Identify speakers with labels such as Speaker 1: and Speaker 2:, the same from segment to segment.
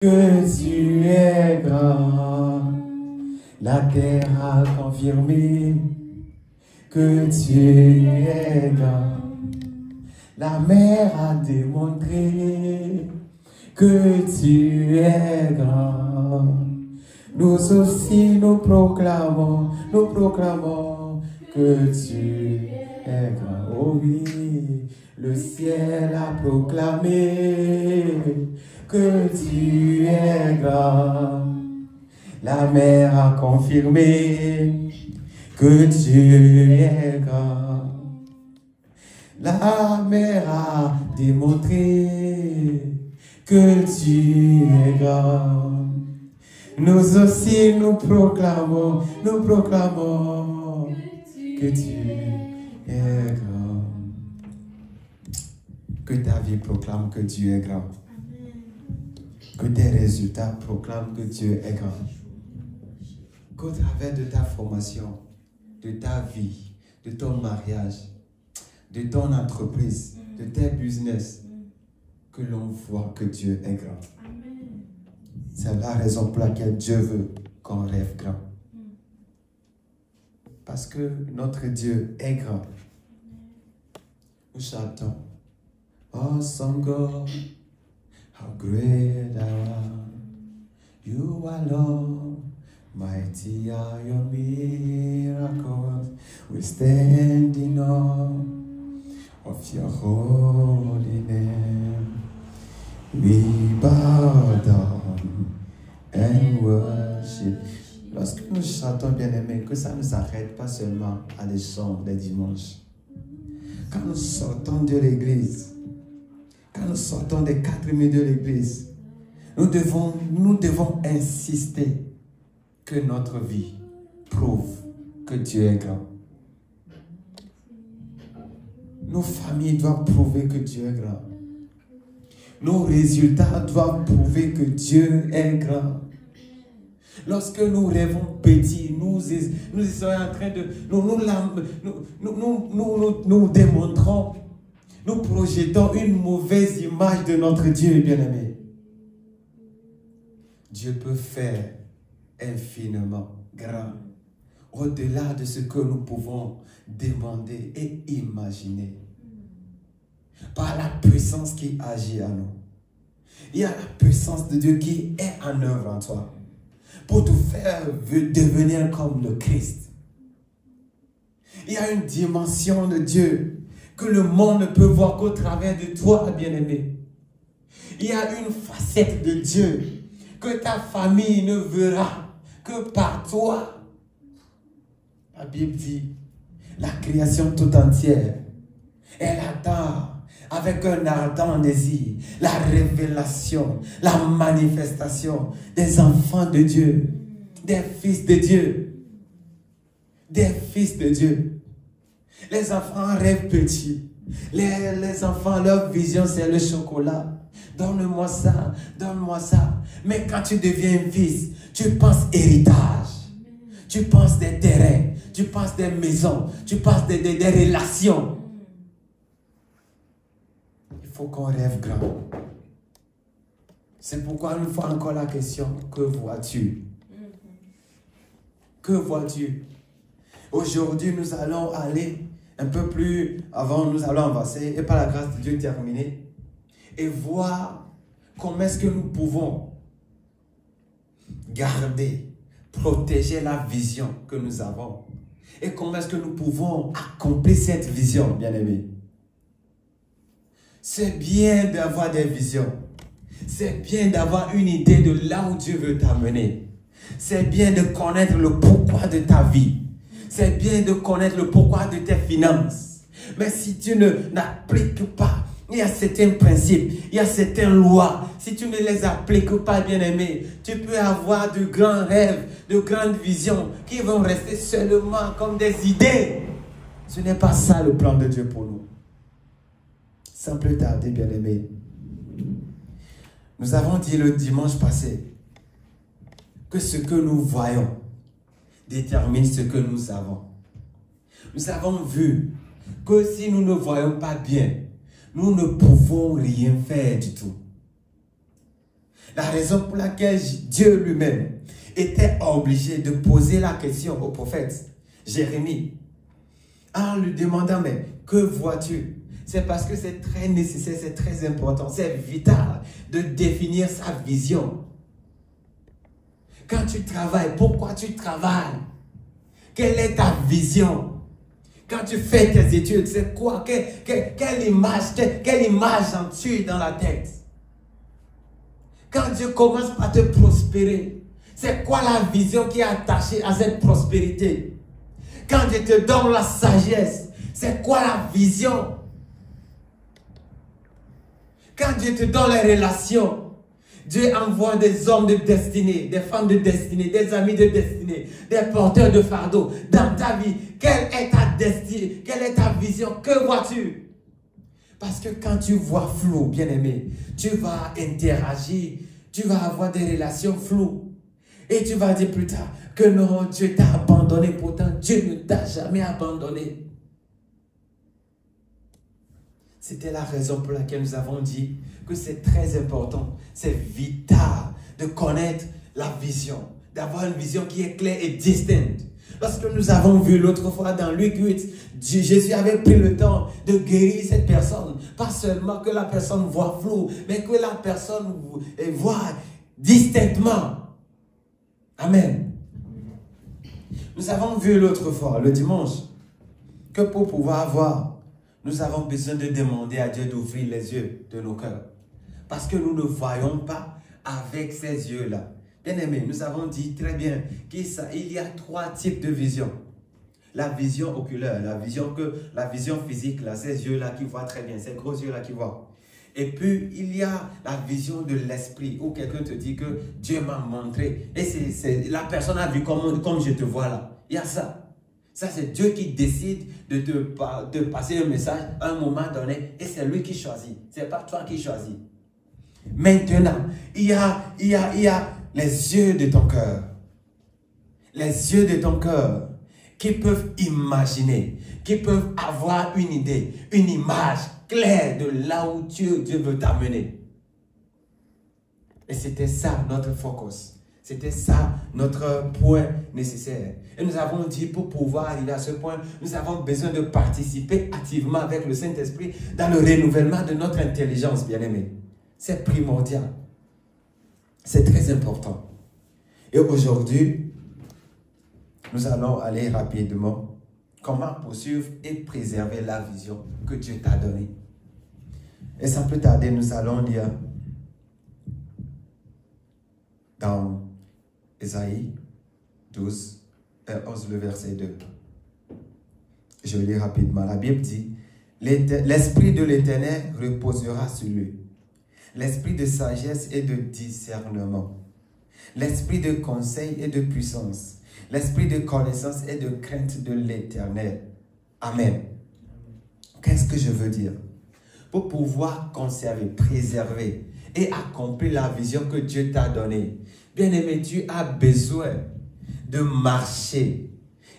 Speaker 1: que tu es grand. La terre a confirmé que tu es grand. La mer a démontré que tu es grand. Nous aussi nous proclamons que tu es grand. Oh oui, le ciel a proclamé que tu es grand. La mer a confirmé que tu es grand. La mer a démontré que tu es grand. Nous aussi nous proclamons que tu es grand. Que ta vie proclame que Dieu est grand. Que tes résultats proclament que Dieu est grand. Qu'au travers de ta formation, de ta vie, de ton mariage, de ton entreprise, de tes business, que l'on voit que Dieu est grand. C'est la raison pour laquelle Dieu veut qu'on rêve grand. Parce que notre Dieu est grand. Nous chantons, Awesome God, how great thou art. You are Lord, mighty are your miracles. We stand in awe of your holy name. We bow down and worship. Lorsque nous chantons, bien-aimés, que ça ne s'arrête pas seulement à des chants des dimanches. Quand nous sortons de l'église, quand nous sortons des 4 murs de l'église, nous devons insister que notre vie prouve que Dieu est grand. Nos familles doivent prouver que Dieu est grand. Nos résultats doivent prouver que Dieu est grand. Lorsque nous rêvons petit, nous sommes en train de... Nous démontrons, nous projetons une mauvaise image de notre Dieu, bien-aimé. Dieu peut faire infiniment grand, au-delà de ce que nous pouvons demander et imaginer. Par la puissance qui agit en nous. Il y a la puissance de Dieu qui est en œuvre en toi pour te faire devenir comme le Christ. Il y a une dimension de Dieu que le monde ne peut voir qu'au travers de toi, bien-aimé. Il y a une facette de Dieu que ta famille ne verra que par toi. La Bible dit, la création tout entière, elle attend avec un ardent désir la révélation, la manifestation des enfants de Dieu, des fils de Dieu, des fils de Dieu. Les enfants rêvent petits. Les enfants, leur vision, c'est le chocolat. Donne-moi ça, donne-moi ça. Mais quand tu deviens un fils, tu penses héritage. Tu penses des terrains, tu penses des maisons, tu penses des relations. Il faut qu'on rêve grand. C'est pourquoi une fois encore la question, que vois-tu? Que vois-tu? Aujourd'hui, nous allons aller un peu plus avant, nous allons avancer et par la grâce de Dieu terminer et voir comment est-ce que nous pouvons garder, protéger la vision que nous avons et comment est-ce que nous pouvons accomplir cette vision, bien-aimés. C'est bien d'avoir des visions. C'est bien d'avoir une idée de là où Dieu veut t'amener. C'est bien de connaître le pourquoi de ta vie. C'est bien de connaître le pourquoi de tes finances. Mais si tu n'appliques pas, il y a certains principes, il y a certaines lois. Si tu ne les appliques pas, bien-aimé, tu peux avoir de grands rêves, de grandes visions qui vont rester seulement comme des idées. Ce n'est pas ça le plan de Dieu pour nous. Sans plus tarder, bien-aimé. Nous avons dit le dimanche passé que ce que nous voyons détermine ce que nous avons. Nous avons vu que si nous ne voyons pas bien, nous ne pouvons rien faire du tout. La raison pour laquelle Dieu lui-même était obligé de poser la question au prophète Jérémie en lui demandant, mais que vois-tu? C'est parce que c'est très nécessaire, c'est très important, c'est vital de définir sa vision. Quand tu travailles, pourquoi tu travailles? Quelle est ta vision? Quand tu fais tes études, c'est quoi? Quelle image as-tu dans la tête? Quand Dieu commence à te prospérer, c'est quoi la vision qui est attachée à cette prospérité? Quand Dieu te donne la sagesse, c'est quoi la vision? Quand Dieu te donne les relations, Dieu envoie des hommes de destinée, des femmes de destinée, des amis de destinée, des porteurs de fardeau dans ta vie. Quelle est ta destinée? Quelle est ta vision? Que vois-tu? Parce que quand tu vois flou, bien-aimé, tu vas interagir, tu vas avoir des relations floues. Et tu vas dire plus tard que non, Dieu t'a abandonné. Pourtant, Dieu ne t'a jamais abandonné. C'était la raison pour laquelle nous avons dit que c'est très important, c'est vital de connaître la vision, d'avoir une vision qui est claire et distincte. Lorsque nous avons vu l'autre fois dans Luc 8, Jésus avait pris le temps de guérir cette personne. Pas seulement que la personne voit flou, mais que la personne voit distinctement. Amen. Nous avons vu l'autre fois, le dimanche, que pour pouvoir voir, nous avons besoin de demander à Dieu d'ouvrir les yeux de nos cœurs. Parce que nous ne voyons pas avec ces yeux-là. Bien-aimés, nous avons dit très bien qu'il y a 3 types de vision. La vision oculaire, la vision physique, là, ces yeux-là qui voient très bien, ces gros yeux-là qui voient. Et puis, il y a la vision de l'esprit, où quelqu'un te dit que Dieu m'a montré. Et la personne a vu comme je te vois là. Il y a ça. Ça, c'est Dieu qui décide de te passer un message à un moment donné. Et c'est lui qui choisit. Ce n'est pas toi qui choisis. Maintenant, il y a les yeux de ton cœur. Les yeux de ton cœur qui peuvent imaginer, qui peuvent avoir une idée, une image claire de là où Dieu veut t'amener. Et c'était ça notre focus. C'était ça notre point nécessaire. Et nous avons dit, pour pouvoir arriver à ce point, nous avons besoin de participer activement avec le Saint-Esprit dans le renouvellement de notre intelligence, bien-aimés. C'est primordial. C'est très important. Et aujourd'hui, nous allons aller rapidement. Comment poursuivre et préserver la vision que Dieu t'a donnée. Et sans plus tarder, nous allons lire dans Ésaïe 12, 11, le verset 2. Je lis rapidement. La Bible dit, l'Esprit de l'Éternel reposera sur lui. L'esprit de sagesse et de discernement. L'esprit de conseil et de puissance. L'esprit de connaissance et de crainte de l'Éternel. Amen. Qu'est-ce que je veux dire? Pour pouvoir conserver, préserver et accomplir la vision que Dieu t'a donnée. Bien-aimé, tu as besoin de marcher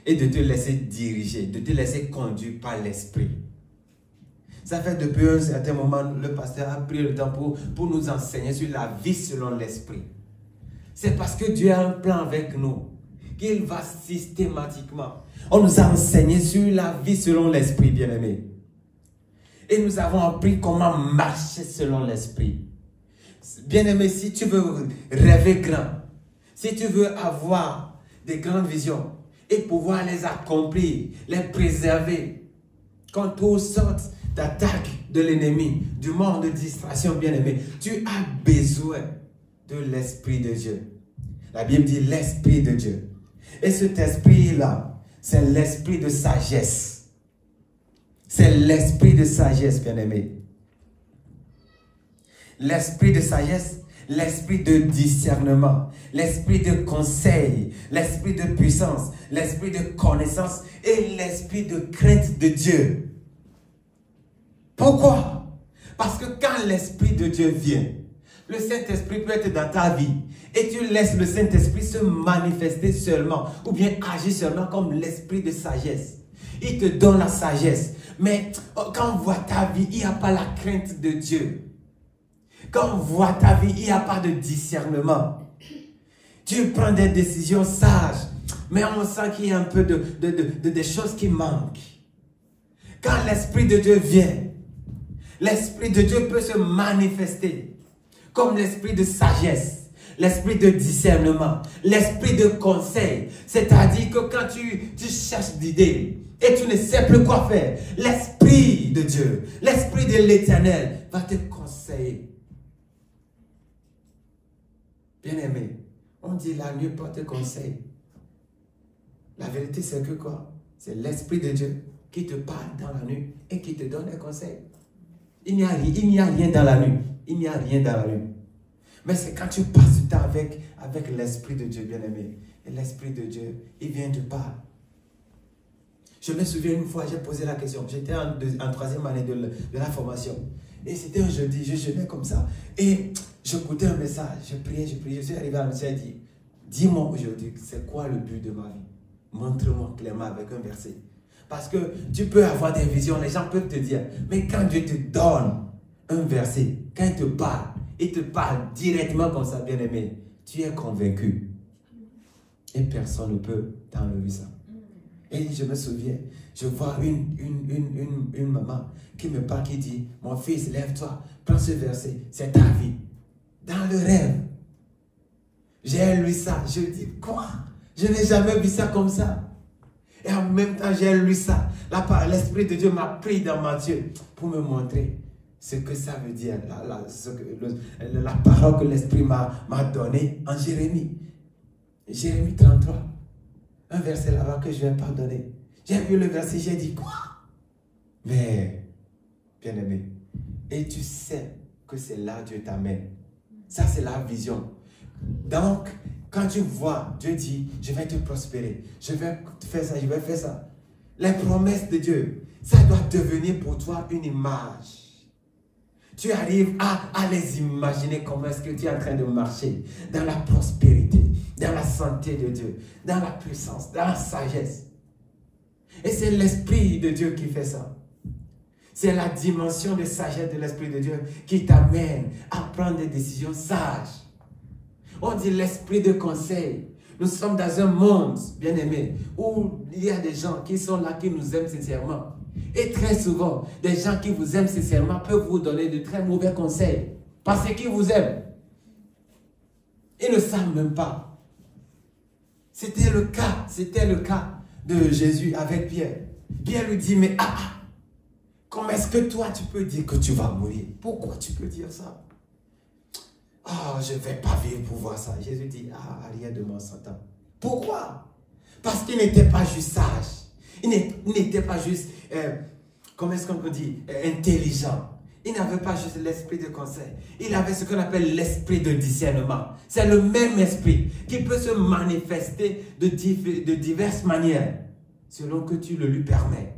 Speaker 1: et de te laisser diriger, de te laisser conduire par l'Esprit. Ça fait depuis un certain moment, le pasteur a pris le temps pour nous enseigner sur la vie selon l'Esprit. C'est parce que Dieu a un plan avec nous qu'il va systématiquement. On nous a enseigné sur la vie selon l'Esprit, bien-aimé. Et nous avons appris comment marcher selon l'Esprit. Bien-aimé, si tu veux rêver grand, si tu veux avoir des grandes visions et pouvoir les accomplir, les préserver contre toutes sortes d'attaques de l'ennemi, du monde de distraction, bien-aimé, tu as besoin de l'Esprit de Dieu. La Bible dit l'Esprit de Dieu. Et cet esprit-là, c'est l'esprit de sagesse. C'est l'esprit de sagesse, bien-aimé. L'esprit de sagesse, l'esprit de discernement, l'esprit de conseil, l'esprit de puissance, l'esprit de connaissance et l'esprit de crainte de Dieu. Pourquoi? Parce que quand l'Esprit de Dieu vient, le Saint-Esprit peut être dans ta vie et tu laisses le Saint-Esprit se manifester seulement ou bien agir seulement comme l'esprit de sagesse. Il te donne la sagesse. Mais quand on voit ta vie, il n'y a pas la crainte de Dieu. Quand on voit ta vie, il n'y a pas de discernement. Tu prends des décisions sages, mais on sent qu'il y a un peu des choses qui manquent. Quand l'Esprit de Dieu vient, l'Esprit de Dieu peut se manifester comme l'Esprit de sagesse, l'Esprit de discernement, l'Esprit de conseil. C'est-à-dire que quand tu cherches d'idées et tu ne sais plus quoi faire, l'Esprit de Dieu, l'Esprit de l'Éternel va te conseiller. Bien-aimé, on dit la nuit porte conseil. La vérité, c'est que quoi? C'est l'Esprit de Dieu qui te parle dans la nuit et qui te donne des conseils. Il n'y a rien dans la nuit. Il n'y a rien dans la nuit. Mais c'est quand tu passes du temps avec l'Esprit de Dieu, bien-aimé. Et l'Esprit de Dieu, il vient te parler. Je me souviens une fois, j'ai posé la question. J'étais en 3e année de la formation. Et c'était un jeudi, je jeûnais comme ça. Et j'écoutais un message, je priais. Je suis arrivé à la et dit, dis-moi aujourd'hui, c'est quoi le but de ma vie? Montre-moi clairement avec un verset. Parce que tu peux avoir des visions, les gens peuvent te dire, mais quand Dieu te donne un verset, quand il te parle directement comme ça, bien-aimé, tu es convaincu. Et personne ne peut t'enlever ça. Et je me souviens, je vois une maman qui me parle, qui dit, mon fils, lève-toi, prends ce verset, c'est ta vie. Dans le rêve, j'ai lu ça, je dis, quoi? Je n'ai jamais vu ça comme ça. Et en même temps, j'ai lu ça. L'Esprit de Dieu m'a pris dans ma Dieu pour me montrer ce que ça veut dire, la parole que l'Esprit m'a donnée en Jérémie. Jérémie 33. Un verset là-bas que je ne vais pas donner. J'ai vu le verset, j'ai dit quoi? Mais, bien-aimé, et tu sais que c'est là Dieu t'amène. Ça, c'est la vision. Donc, quand tu vois, Dieu dit, je vais te prospérer, je vais faire ça, je vais faire ça. Les promesses de Dieu, ça doit devenir pour toi une image. Tu arrives à les imaginer comment est-ce que tu es en train de marcher dans la prospérité, dans la santé de Dieu, dans la puissance, dans la sagesse. Et c'est l'Esprit de Dieu qui fait ça. C'est la dimension de sagesse de l'Esprit de Dieu qui t'amène à prendre des décisions sages. On dit l'esprit de conseil. Nous sommes dans un monde, bien aimé, où il y a des gens qui sont là, qui nous aiment sincèrement. Et très souvent, des gens qui vous aiment sincèrement peuvent vous donner de très mauvais conseils. Parce qu'ils vous aiment. Ils ne savent même pas. C'était le cas de Jésus avec Pierre. Pierre lui dit, mais comment est-ce que toi tu peux dire que tu vas mourir? Pourquoi tu peux dire ça? Je ne vais pas vivre pour voir ça. Jésus dit, rien de mon Satan. Pourquoi? Parce qu'il n'était pas juste sage. Il n'était pas juste, comment est-ce qu'on peut dire, intelligent. Il n'avait pas juste l'esprit de conseil. Il avait ce qu'on appelle l'esprit de discernement. C'est le même esprit qui peut se manifester de diverses manières, selon que tu le lui permets.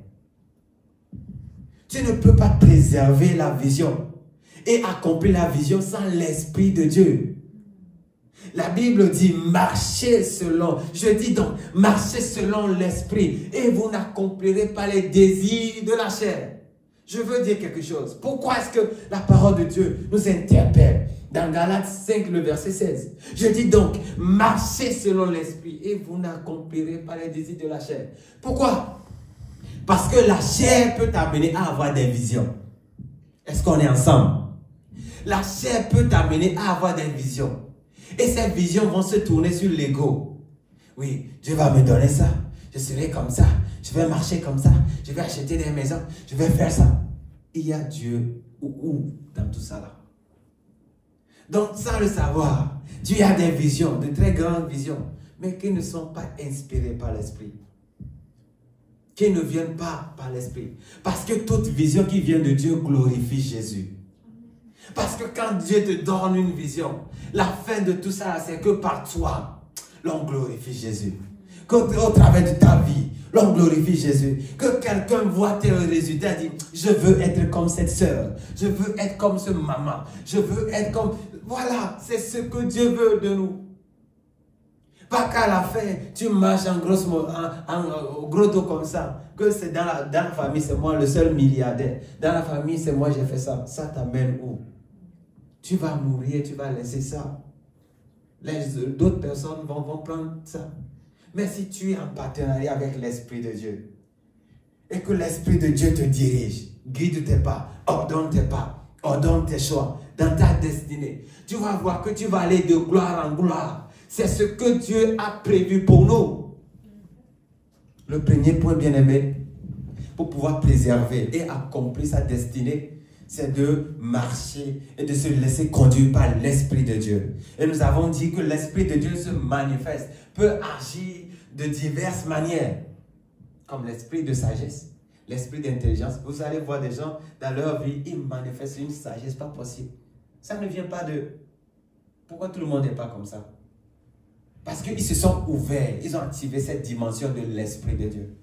Speaker 1: Tu ne peux pas préserver la vision et accomplir la vision sans l'Esprit de Dieu. La Bible dit, marchez selon, je dis donc, marchez selon l'Esprit et vous n'accomplirez pas les désirs de la chair. Je veux dire quelque chose. Pourquoi est-ce que la parole de Dieu nous interpelle? Dans Galates 5, le verset 16. Je dis donc, marchez selon l'Esprit et vous n'accomplirez pas les désirs de la chair. Pourquoi? Parce que la chair peut t'amener à avoir des visions. Est-ce qu'on est ensemble? La chair peut t'amener à avoir des visions. Et ces visions vont se tourner sur l'ego. Oui, Dieu va me donner ça. Je serai comme ça. Je vais marcher comme ça. Je vais acheter des maisons. Je vais faire ça. Il y a Dieu où dans tout ça là? Donc, sans le savoir, tu as des visions, de très grandes visions, mais qui ne sont pas inspirées par l'Esprit. Qui ne viennent pas par l'Esprit. Parce que toute vision qui vient de Dieu glorifie Jésus. Parce que quand Dieu te donne une vision, la fin de tout ça, c'est que par toi, l'on glorifie Jésus. Qu'au travers de ta vie, l'on glorifie Jésus. Que quelqu'un voit tes résultats et dit, je veux être comme cette sœur. Je veux être comme ce maman. Je veux être comme... Voilà, c'est ce que Dieu veut de nous. Pas qu'à la fin, tu marches en gros dos comme ça. Que c'est dans la famille, c'est moi le seul milliardaire. Dans la famille, c'est moi j'ai fait ça. Ça t'amène où? Tu vas mourir, tu vas laisser ça. D'autres personnes vont prendre ça. Mais si tu es en partenariat avec l'Esprit de Dieu, et que l'Esprit de Dieu te dirige, guide tes pas, ordonne tes choix dans ta destinée, tu vas voir que tu vas aller de gloire en gloire. C'est ce que Dieu a prévu pour nous. Le premier point, bien-aimé, pour pouvoir préserver et accomplir sa destinée, c'est de marcher et de se laisser conduire par l'Esprit de Dieu. Et nous avons dit que l'Esprit de Dieu se manifeste, peut agir de diverses manières, comme l'esprit de sagesse, l'esprit d'intelligence. Vous allez voir des gens, dans leur vie, ils manifestent une sagesse pas possible. Ça ne vient pas de... Pourquoi tout le monde n'est pas comme ça? Parce qu'ils se sont ouverts, ils ont activé cette dimension de l'Esprit de Dieu.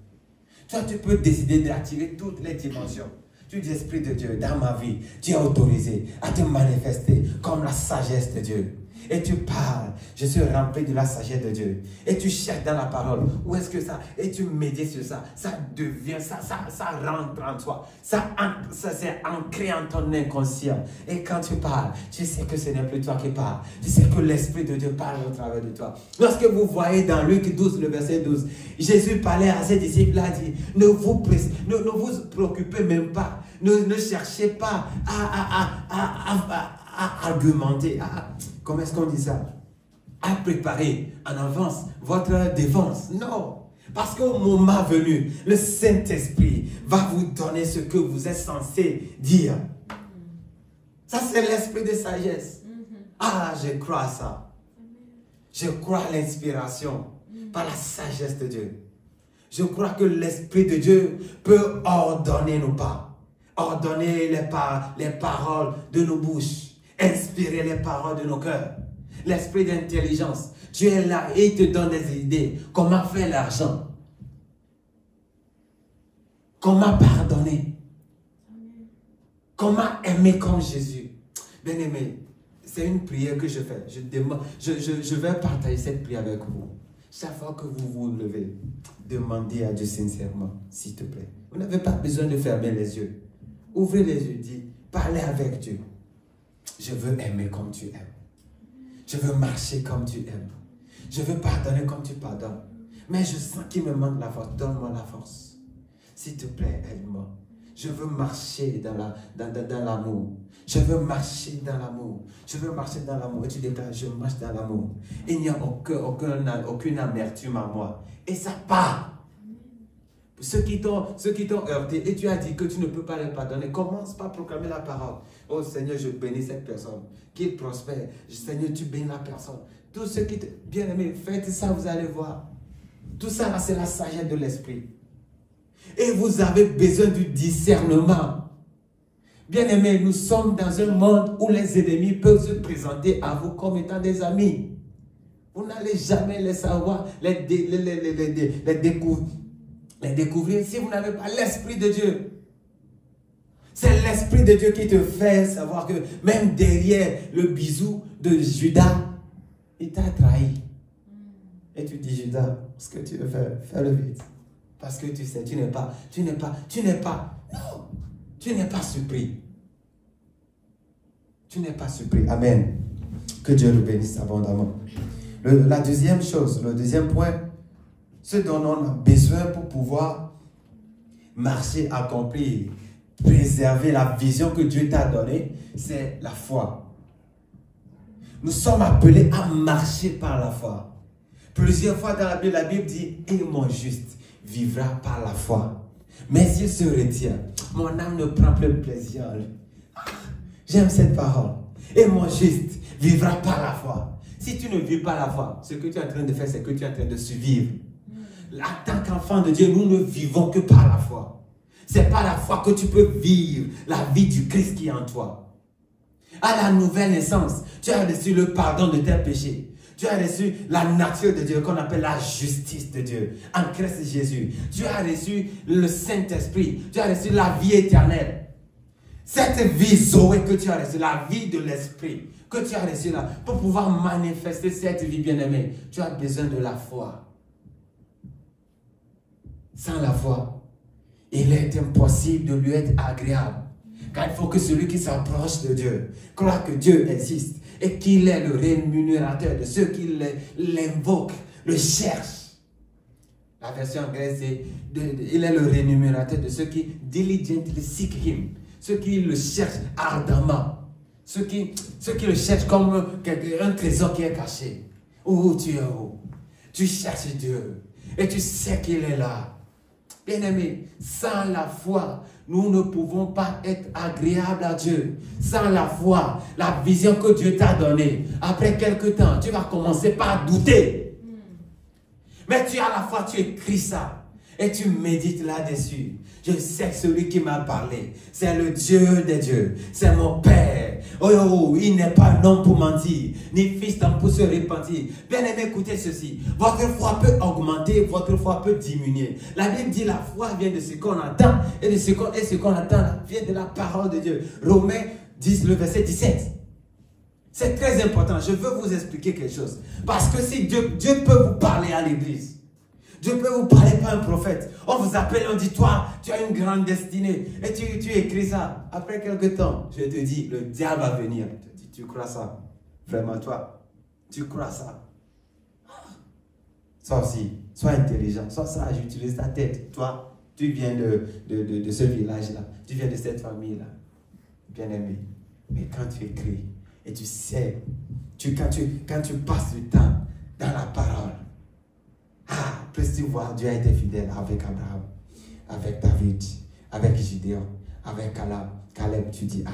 Speaker 1: Toi, tu peux décider d'activer toutes les dimensions. Tu dis, Esprit de Dieu, dans ma vie, tu es autorisé à te manifester comme la sagesse de Dieu. Et tu parles, je suis rempli de la sagesse de Dieu. Et tu cherches dans la parole, où est-ce que ça, et tu médites sur ça, ça devient, ça rentre en toi, ça s'est ancré en ton inconscient. Et quand tu parles, tu sais que ce n'est plus toi qui parles, tu sais que l'Esprit de Dieu parle au travers de toi. Lorsque vous voyez dans Luc 12, le verset 12, Jésus parlait à ses disciples, il a dit, ne vous préoccupez même pas, ne cherchez pas à argumenter, comment est-ce qu'on dit ça? À préparer en avance votre défense. Non. Parce qu'au moment venu, le Saint-Esprit va vous donner ce que vous êtes censé dire. Ça, c'est l'esprit de sagesse. Ah, je crois à ça. Je crois à l'inspiration par la sagesse de Dieu. Je crois que l'Esprit de Dieu peut ordonner nos pas, ordonner les paroles de nos bouches, inspirer les paroles de nos cœurs. L'esprit d'intelligence. Tu es là et il te donne des idées. Comment faire l'argent? Comment pardonner? Comment aimer comme Jésus? Bien aimé, c'est une prière que je fais. Je vais partager cette prière avec vous. Chaque fois que vous vous levez, demandez à Dieu sincèrement, s'il te plaît. Vous n'avez pas besoin de fermer les yeux. Ouvrez les yeux, dites, parlez avec Dieu. Je veux aimer comme tu aimes. Je veux marcher comme tu aimes. Je veux pardonner comme tu pardonnes. Mais je sens qu'il me manque la force. Donne-moi la force. S'il te plaît, aide-moi. Je veux marcher dans l'amour. Je veux marcher dans l'amour. Je veux marcher dans l'amour. Et tu déclares, je marche dans l'amour. Il n'y a aucune amertume en moi. Et ça part. Ceux qui t'ont heurté et tu as dit que tu ne peux pas les pardonner, commence par proclamer la parole. Oh Seigneur, je bénis cette personne. Qu'il prospère. Seigneur, tu bénis la personne. Tout ce qui te... Bien-aimé, faites ça, vous allez voir. Tout ça, c'est la sagesse de l'esprit. Et vous avez besoin du discernement. Bien-aimé, nous sommes dans un monde où les ennemis peuvent se présenter à vous comme étant des amis. Vous n'allez jamais les savoir, les découvrir si vous n'avez pas l'Esprit de Dieu. C'est l'Esprit de Dieu qui te fait savoir que même derrière le bisou de Judas, il t'a trahi. Et tu dis, Judas, ce que tu veux faire, fais-le vite. Parce que tu sais, tu n'es pas surpris. Tu n'es pas surpris. Amen. Que Dieu nous bénisse abondamment. La deuxième chose, le deuxième point, ce dont on a besoin pour pouvoir marcher, accomplir, préserver la vision que Dieu t'a donnée, c'est la foi. Nous sommes appelés à marcher par la foi. Plusieurs fois dans la Bible dit, et mon juste vivra par la foi. Mes yeux se retirent. Mon âme ne prend plus plaisir en lui. J'aime cette parole. Et mon juste vivra par la foi. Si tu ne vis pas la foi, ce que tu es en train de faire, c'est que tu es en train de survivre. En tant qu'enfant de Dieu, nous ne vivons que par la foi. C'est par la foi que tu peux vivre la vie du Christ qui est en toi. À la nouvelle naissance, tu as reçu le pardon de tes péchés. Tu as reçu la nature de Dieu qu'on appelle la justice de Dieu en Christ Jésus. Tu as reçu le Saint-Esprit. Tu as reçu la vie éternelle. Cette vie Zoé que tu as reçue, la vie de l'Esprit que tu as reçue là, pour pouvoir manifester cette vie bien-aimée, tu as besoin de la foi. Sans la foi, il est impossible de lui être agréable. Car il faut que celui qui s'approche de Dieu croit que Dieu existe et qu'il est le rémunérateur de ceux qui l'invoquent, le cherchent. La version anglaise, c'est il est le rémunérateur de ceux qui diligently seek him, ceux qui le cherchent ardemment, ceux qui le cherchent comme un trésor qui est caché. Où tu es où? Tu cherches Dieu et tu sais qu'il est là. Bien-aimé, sans la foi, nous ne pouvons pas être agréables à Dieu. Sans la foi, la vision que Dieu t'a donnée, après quelque temps, tu vas commencer par douter. Mais tu as la foi, tu écris ça et tu médites là-dessus. Je sais que celui qui m'a parlé, c'est le Dieu des dieux, c'est mon Père. Oh, il n'est pas un homme pour mentir, ni fils d'homme pour se repentir. Bien aimé, écoutez ceci. Votre foi peut augmenter, votre foi peut diminuer. La Bible dit la foi vient de ce qu'on entend et ce qu'on entend vient de la parole de Dieu. Romains 10, le verset 17. C'est très important. Je veux vous expliquer quelque chose. Parce que si Dieu peut vous parler à l'église, Dieu peut vous parler par un prophète. On vous appelle, on dit, toi, tu as une grande destinée. Et tu écris ça. Après quelques temps, je te dis, le diable va venir. Je te dis, tu crois ça? Vraiment, toi, tu crois ça? Sois aussi, sois intelligent, sois sage, utilise ta tête. Toi, tu viens de ce village-là. Tu viens de cette famille-là. Bien-aimé. Mais quand tu écris, et tu sais, quand tu passes du temps dans la parole, plus tu vois, Dieu a été fidèle avec Abraham, avec David, avec Gideon, avec Caleb. Tu dis,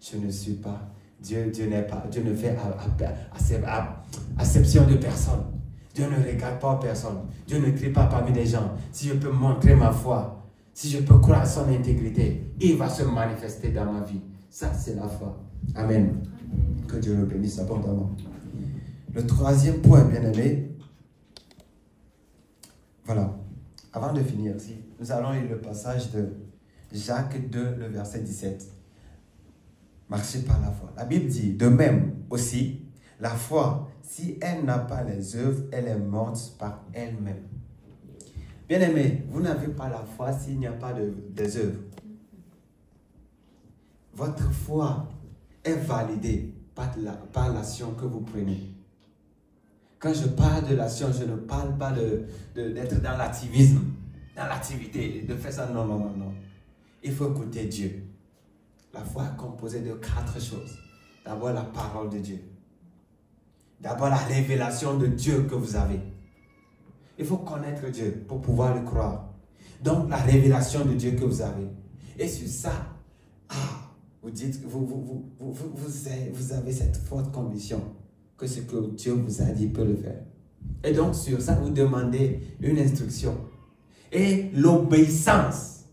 Speaker 1: je ne suis pas, Dieu ne fait acception de personne. Dieu ne regarde pas personne. Dieu ne crie pas parmi les gens. Si je peux montrer ma foi, si je peux croire à son intégrité, il va se manifester dans ma vie. Ça, c'est la foi. Amen. Que Dieu le bénisse abondamment. Le troisième point, bien-aimé, voilà, avant de finir, nous allons lire le passage de Jacques 2, le verset 17. Marchez par la foi. La Bible dit, de même aussi, la foi, si elle n'a pas les œuvres, elle est morte par elle-même. Bien-aimé, vous n'avez pas la foi s'il n'y a pas des œuvres. Votre foi est validée par l'action que vous prenez. Quand je parle de l'action, je ne parle pas d'être dans l'activisme, dans l'activité, de faire ça. Non, non, non, non. Il faut écouter Dieu. La foi est composée de 4 choses. D'abord, la parole de Dieu. D'abord, la révélation de Dieu que vous avez. Il faut connaître Dieu pour pouvoir le croire. Donc, la révélation de Dieu que vous avez. Et sur ça, vous dites, vous avez cette forte conviction que ce que Dieu vous a dit peut le faire. Et donc, sur ça, vous demandez une instruction. Et l'obéissance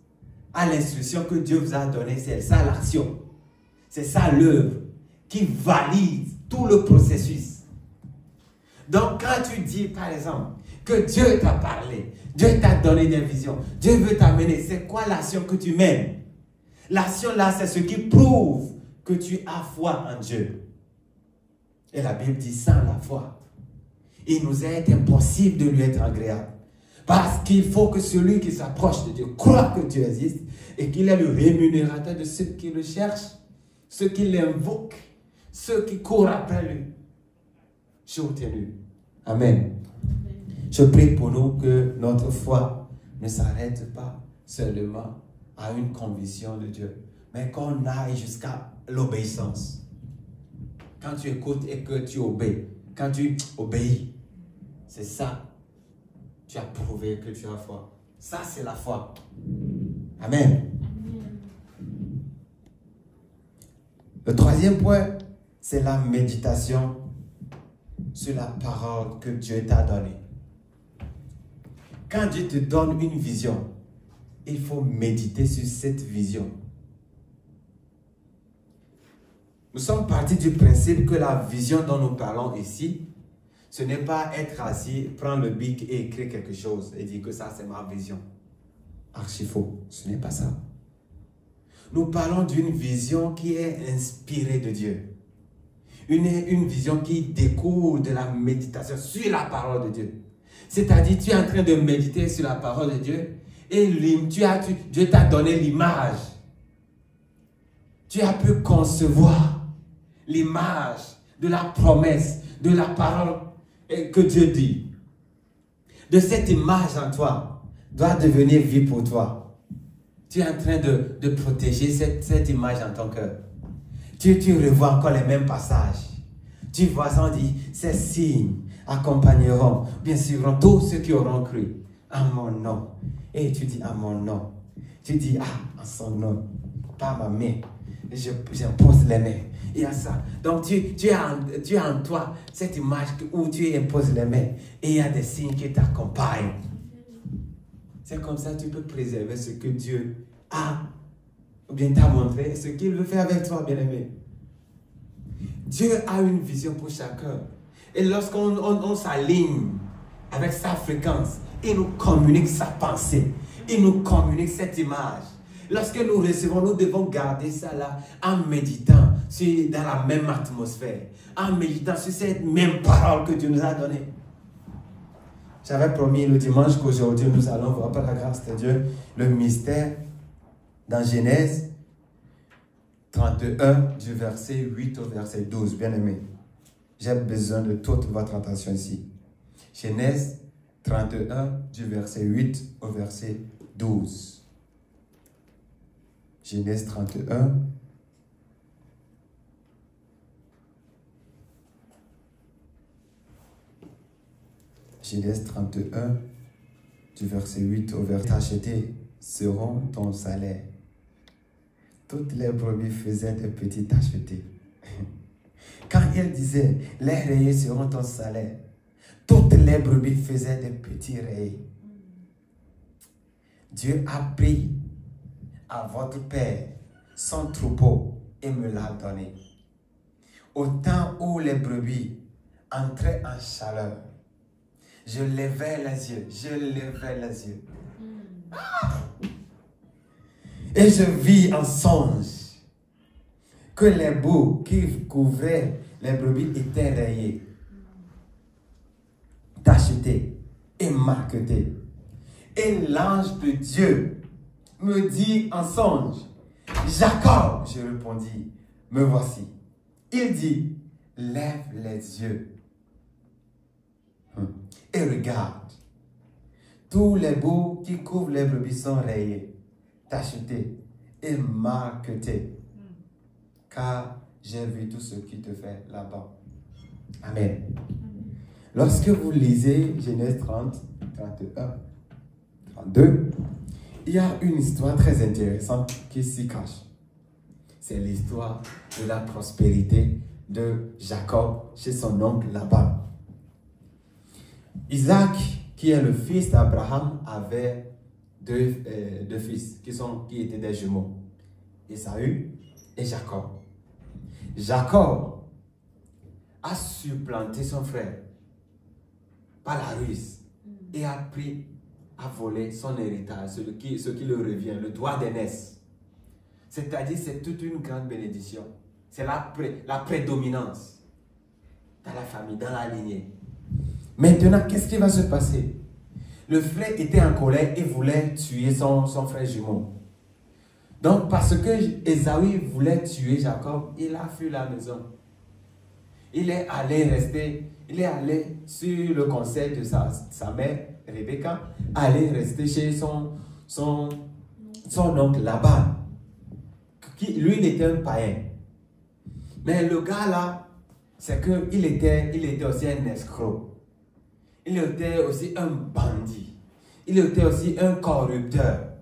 Speaker 1: à l'instruction que Dieu vous a donnée, c'est ça l'action. C'est ça l'œuvre qui valide tout le processus. Donc, quand tu dis, par exemple, que Dieu t'a parlé, Dieu t'a donné des visions, Dieu veut t'amener, c'est quoi l'action que tu mènes? L'action là, c'est ce qui prouve que tu as foi en Dieu. Et la Bible dit, sans la foi, il nous est impossible de lui être agréable. Parce qu'il faut que celui qui s'approche de Dieu croit que Dieu existe et qu'il est le rémunérateur de ceux qui le cherchent, ceux qui l'invoquent, ceux qui courent après lui. Soutenu. Amen. Je prie pour nous que notre foi ne s'arrête pas seulement à une conviction de Dieu, mais qu'on aille jusqu'à l'obéissance. Quand tu écoutes et que tu obéis, quand tu obéis, c'est ça. Tu as prouvé que tu as foi. Ça, c'est la foi. Amen. Le troisième point, c'est la méditation sur la parole que Dieu t'a donnée. Quand Dieu te donne une vision, il faut méditer sur cette vision. Nous sommes partis du principe que la vision dont nous parlons ici, ce n'est pas être assis, prendre le bic et écrire quelque chose et dire que ça c'est ma vision. Archi faux, ce n'est pas ça. Nous parlons d'une vision qui est inspirée de Dieu. Une vision qui découle de la méditation sur la parole de Dieu. C'est-à-dire, tu es en train de méditer sur la parole de Dieu et Dieu t'a donné l'image tu as pu concevoir l'image de la promesse, de la parole que Dieu dit. De cette image en toi doit devenir vie pour toi. Tu es en train de protéger cette image en ton cœur. Tu revois encore les mêmes passages. Tu vois ça, on dit, ces signes accompagneront, bien sûr, tous ceux qui auront cru en mon nom. Et tu dis, en mon nom. Tu dis, ah, en son nom, pas ma main. J'impose les mains. Il y a ça. Donc, tu as en toi cette image où tu imposes les mains. Et il y a des signes qui t'accompagnent. C'est comme ça que tu peux préserver ce que Dieu a, ou bien t'a montré, ce qu'il veut faire avec toi, bien-aimé. Dieu a une vision pour chacun. Et lorsqu'on s'aligne avec sa fréquence, il nous communique sa pensée. Il nous communique cette image. Lorsque nous recevons, nous devons garder ça là en méditant dans la même atmosphère, en méditant sur cette même parole que Dieu nous a donnée. J'avais promis le dimanche qu'aujourd'hui nous allons voir par la grâce de Dieu le mystère dans Genèse 31 du verset 8 au verset 12. Bien aimé, j'ai besoin de toute votre attention ici. Genèse 31 du verset 8 au verset 12. Genèse 31. Genèse 31, du verset 8 au verset acheté seront ton salaire. Toutes les brebis faisaient des petits achetés. Quand il disait, les rayés seront ton salaire, toutes les brebis faisaient des petits rayés. Dieu a pris à votre père son troupeau et me l'a donné. Au temps où les brebis entraient en chaleur, je levais les yeux, et je vis en songe que les bouts qui couvraient les brebis étaient rayés, tachetés et marquetés. Et l'ange de Dieu me dit en songe, Jacob, je répondis, me voici. Il dit, lève les yeux et regarde. Tous les bouts qui couvrent les brebis sont rayés, tachetés et marquetés, car j'ai vu tout ce qui te fait là-bas. Amen. Lorsque vous lisez Genèse 30, 31, 32, il y a une histoire très intéressante qui s'y cache. C'est l'histoire de la prospérité de Jacob chez son oncle Laban. Isaac, qui est le fils d'Abraham, avait deux fils qui étaient des jumeaux, Ésaü et Jacob. Jacob a supplanté son frère par la ruse et a pris à voler son héritage, ce qui lui revient, le droit d'aînesse. C'est-à-dire, c'est toute une grande bénédiction. C'est la prédominance dans la famille, dans la lignée. Maintenant, qu'est-ce qui va se passer? Le frère était en colère et voulait tuer son frère jumeau. Donc, parce que Ésaü voulait tuer Jacob, il a fui la maison. Il est allé sur le conseil de sa mère, Rebecca, aller rester chez son oncle Laban. Lui, il était un païen. Mais le gars là, c'est qu'il était aussi un escroc. Il était aussi un bandit. Il était aussi un corrupteur.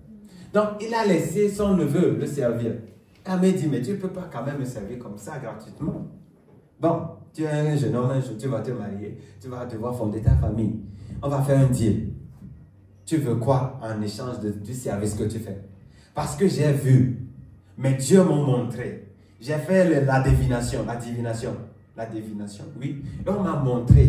Speaker 1: Donc, il a laissé son neveu le servir. Elle m'a dit, mais tu ne peux pas quand même me servir comme ça gratuitement. Bon, tu es un jeune homme, un jour, tu vas te marier, tu vas devoir fonder ta famille. On va faire un deal. Tu veux quoi en échange du service que tu fais? Parce que j'ai vu, mais Dieu m'a montré. J'ai fait la divination, oui. Et on m'a montré